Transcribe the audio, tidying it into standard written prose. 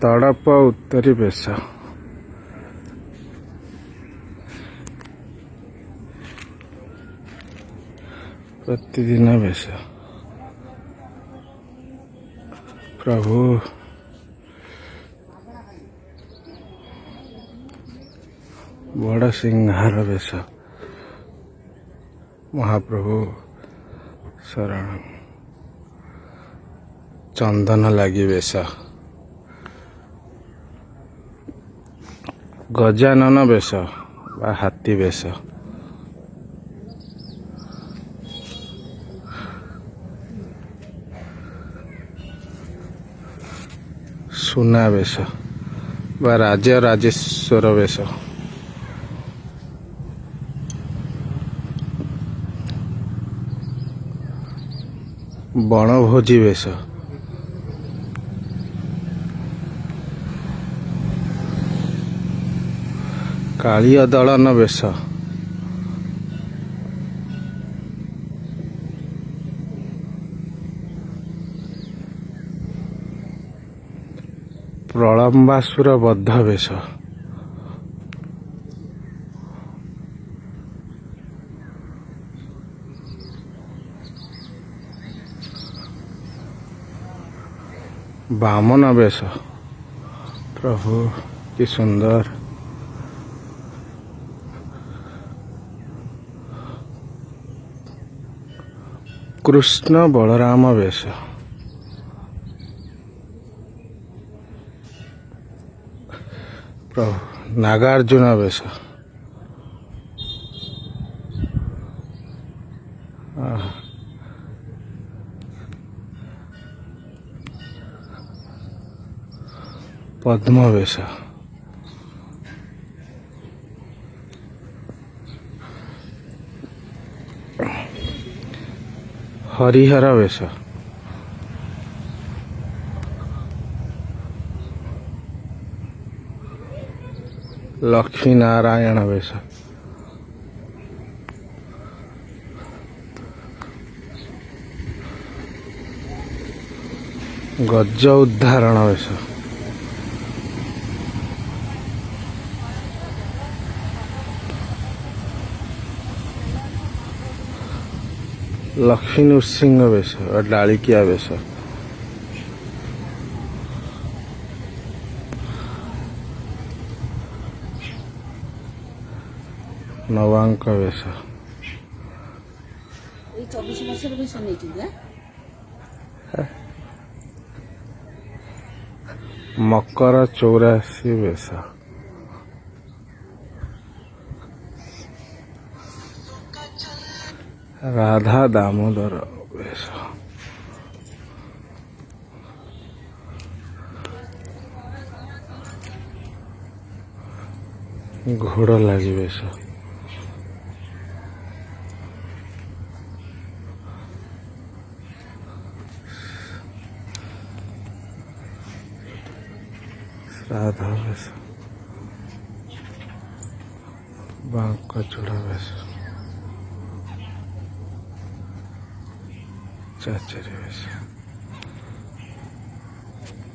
ତଡ଼ପ ଉତ୍ତରୀ ବେଶ। ପ୍ରତିଦିନ ବେଶ। ପ୍ରଭୁ ବଡ଼ ସିଂହାର ବେଶ। ମହାପ୍ରଭୁ ଶରଣ ଚନ୍ଦନ ଲାଗି ବେଶ। ଗଜାନନ ବେଶ ବା ହାତୀ ବେଶ। ସୁନା ବେଶ ବା ରାଜରାଜେଶ୍ୱର ବେଶ। ବଣଭୋଜି ବେଶ। କାଳିୟ ଦଳନ ବେଶ। ପ୍ରଳମ୍ବାସୁର ବଦ୍ଧ ବେଶ। ବାମନ ବେଶ। ପ୍ରଭୁ କି ସୁନ୍ଦର। କୃଷ୍ଣ ବଳରାମ ବେଶ। ପ୍ରଭୁ ନାଗାର୍ଜୁନ ବେଶ। ପଦ୍ମ ବେଶ। ହରିହର ବେଶ। ଲକ୍ଷ୍ମୀ ନାରାୟଣ ବେଶ। ଗଜ ଉଦ୍ଧାରଣ ବେଶ। ଲକ୍ଷ୍ମୀ ନୃସିଂହ ବେଶ ଡାଳିକିଆ ବେଶ। ନବାଙ୍କ ବେଶ। ମକର 84 ବେଶ। ରାଧା ଦାମୋଦର ବେଶ। ଘୋଡ଼ ଲାଗି ବେଶ। ଶ୍ରାଦ୍ଧ ବେଶ। ବାଙ୍କ ଚୂଡ଼ା ବେଶ। ଚାଚେରି ବେଶ।